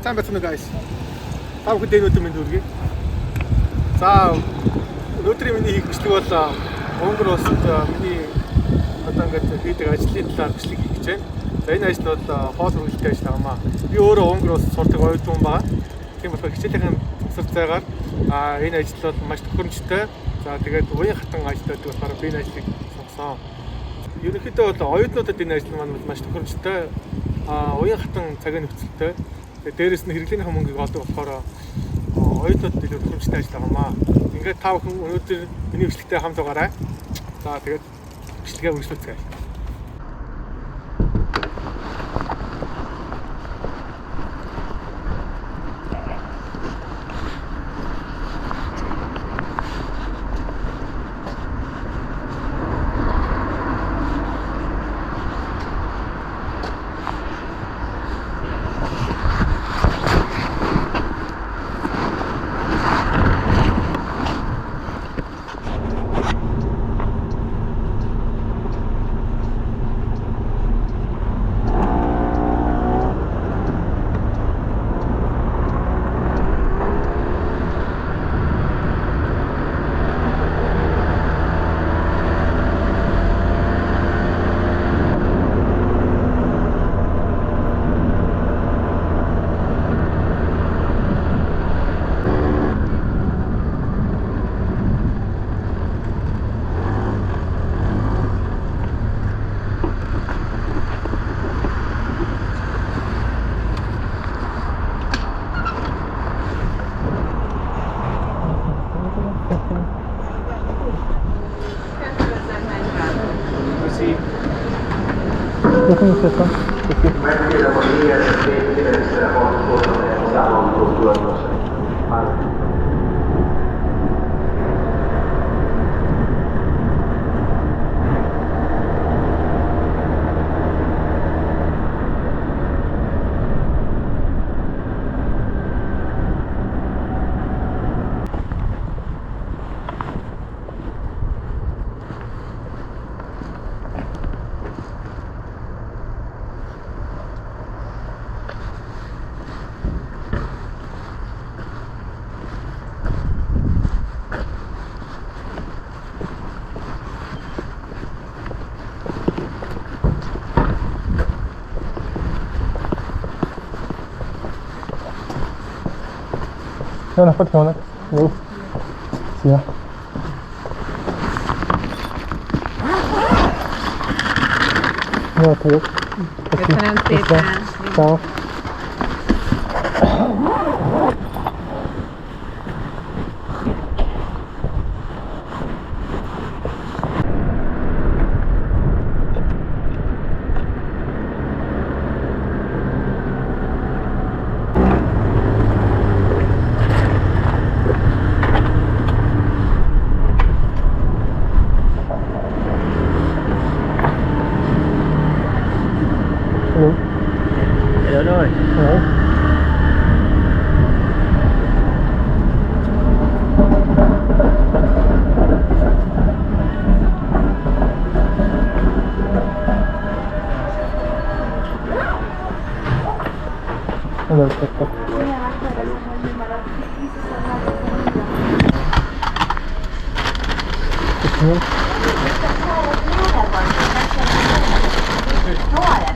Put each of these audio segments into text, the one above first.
Сайн байна guys. Та бүхэнд өнөөдөр минь дүргий. За өнөөдрийн миний хийх бичлэг бол Монгол улсад миний одоо ингээд хийдэг ажлын талаар бичлэг хийх гэж байна. За энэ ажил бол хоол хүнлэлтэй ажил байгаамаа. Би өөрөө Монгол улсад сурдаг оюутан байгаа. Тийм болохоор хичээлийн тусар зайгаар энэ ажил бол маш төхөөрөмжтэй. За тэгээд уян хатан ажилладаг болохоор би энэ ажлыг сонгосон. Ерөнхийдөө бол оюутнуудад энэ ажил маань маш төхөөрөмжтэй. Уян хатан цагийн нөхцөлтэй. Дээрээс нь хэрэглээний мөнгийг олдог болохоор оюутнууд илүү төхөөрөмжтэй ажил байгаамаа. Ингээд та бүхэн өнөөдөр миний бичлэгтэй хамт байгаарай. За тэгээд бичлэгээ үргэлжлүүлцгээе. Mentre la famiglia deve essere a posto con un cultura يلا فتح هناك شوف سياح يلا طيب Köszönöm szépen. ciao Hello rồi. Hello, hello.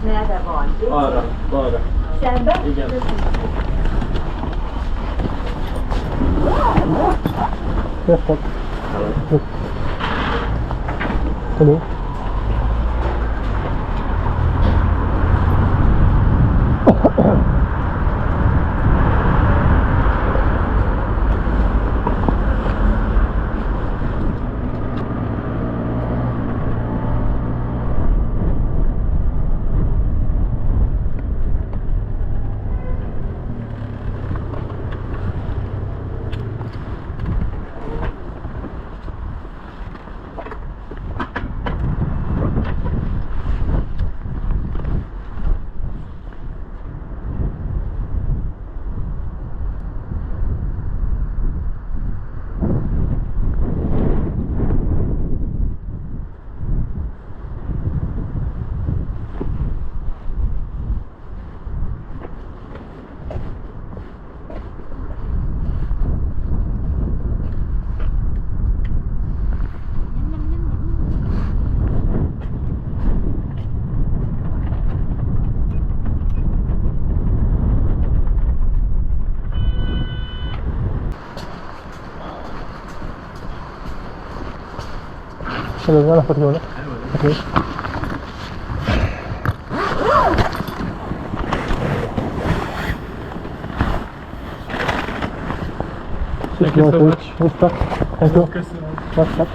Merre van? Balra. Szemben? Igen. Sziasztok! Hello. Hello, ano pa yun? Okay. Thank you so much. Respect. Thank you. What's up?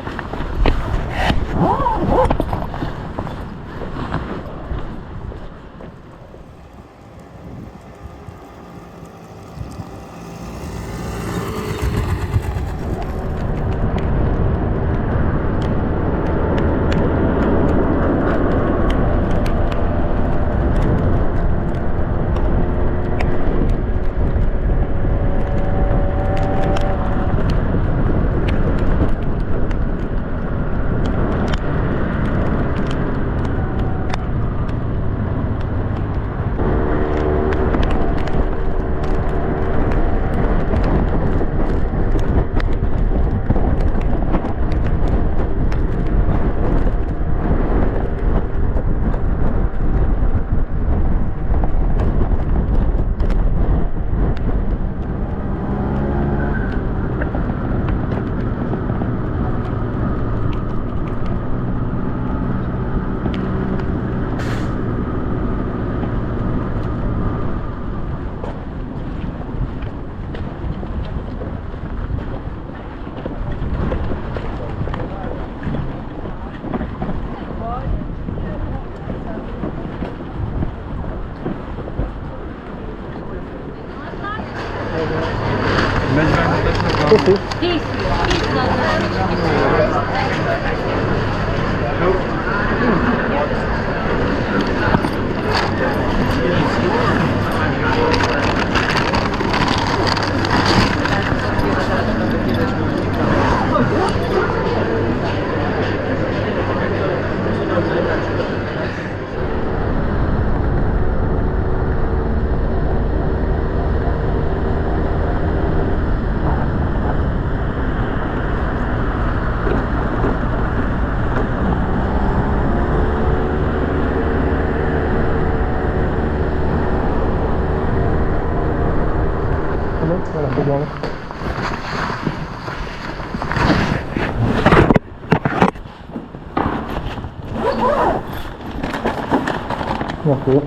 Yok.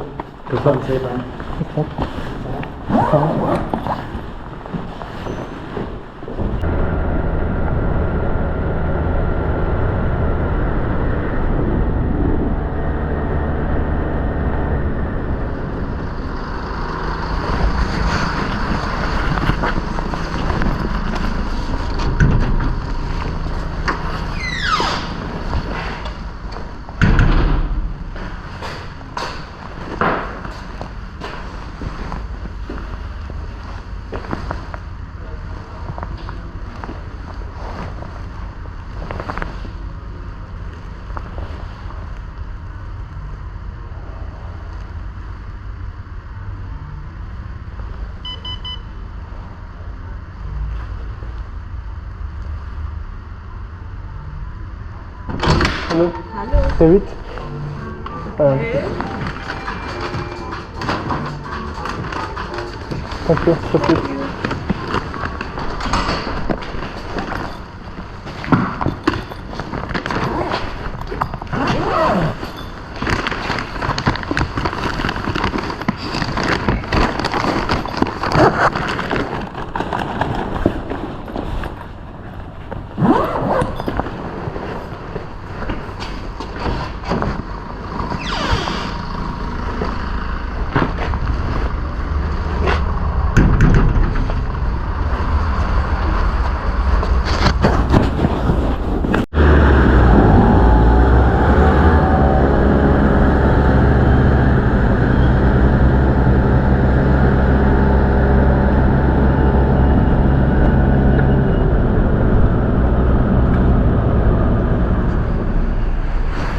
Kısa bir şey ben. Tamam. Hallo. Hallo. David. Thank you.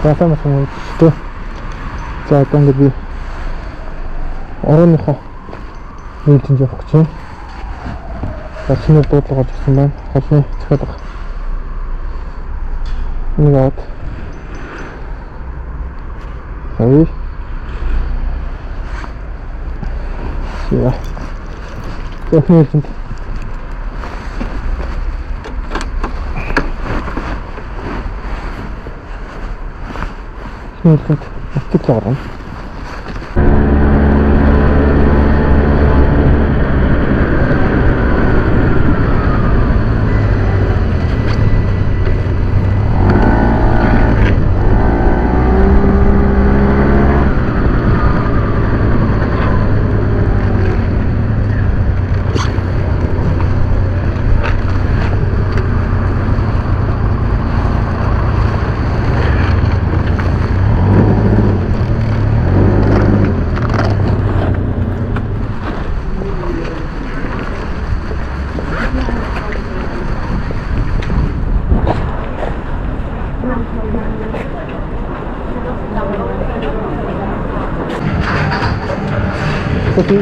Яасан юм бэ? За одоо ингээд би орооныхоо нээлтэнд явах гэж байна. За шинээр дуудлага орж ирсэн байна. Холны цохиолго. Нэг аваад. Ой. Яа. Техникэнд Нийлбэнд стик орно. Coffee.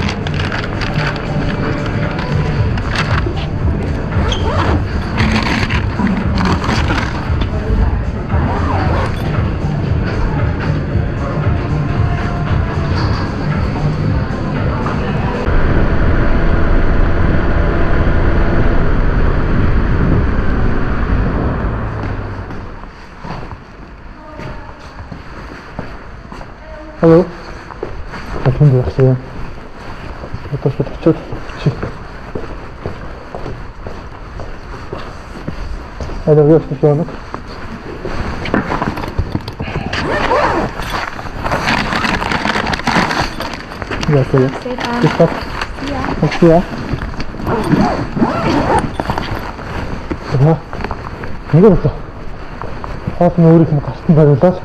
Hello. Welcome to Russia. Это что-то чёрт. Это вёрст ребёнок. Здравствуйте. Спасибо. За. Нэг л хот мөрөх юм гастан байрлаад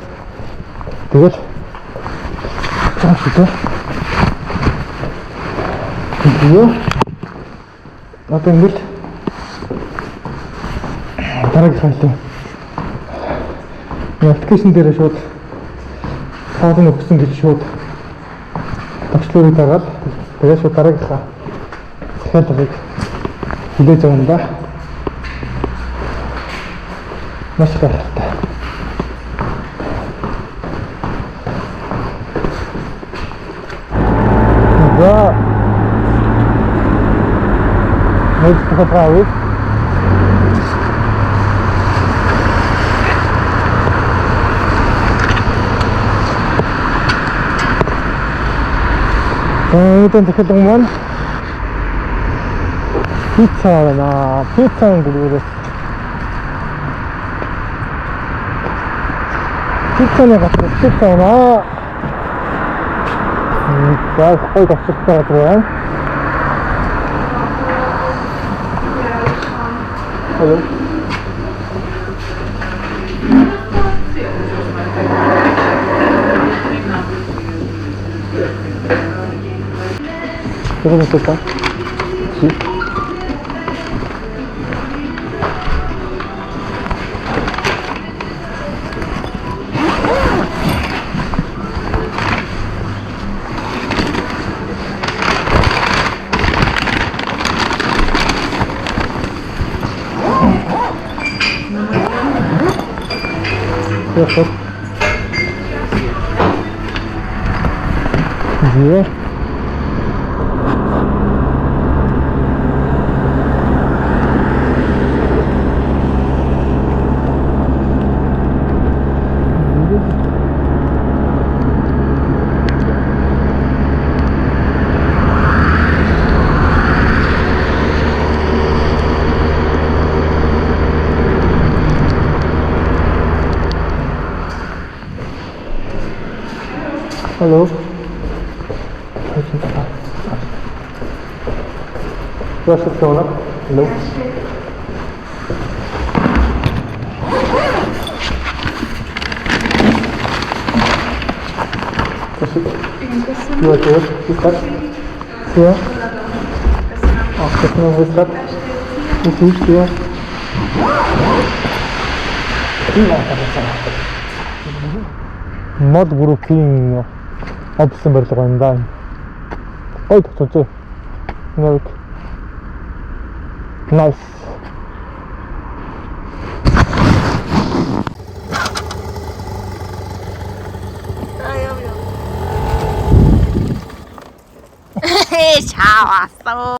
тэгээд цааш идэ. Юу? Одоо ингэж дараагийн хайлт. Аппликейшн дээр шууд цаасан өгсөн гэж шууд багшлуурыг дагаад тэгээд шууд дараагийнхаа захиалгыг хүлээж авна да. Маш гайхалтай. За. Nächste Vertrag. 일단 대खे동만 피자나 피자는 그리고 피자네 같은 피자나 진짜 거의 다 식사가 들어요. Hello. 조금 있을까? 그치? Хорошо. Где? Hello. Здравствуйте, Hello. Спасибо. Спасибо. Итак, все. Спасибо, вы так. Спасибо. Мод группийн авсан барилга байна да. Ой, төгсөж. Нэг nice. 잘 왔어.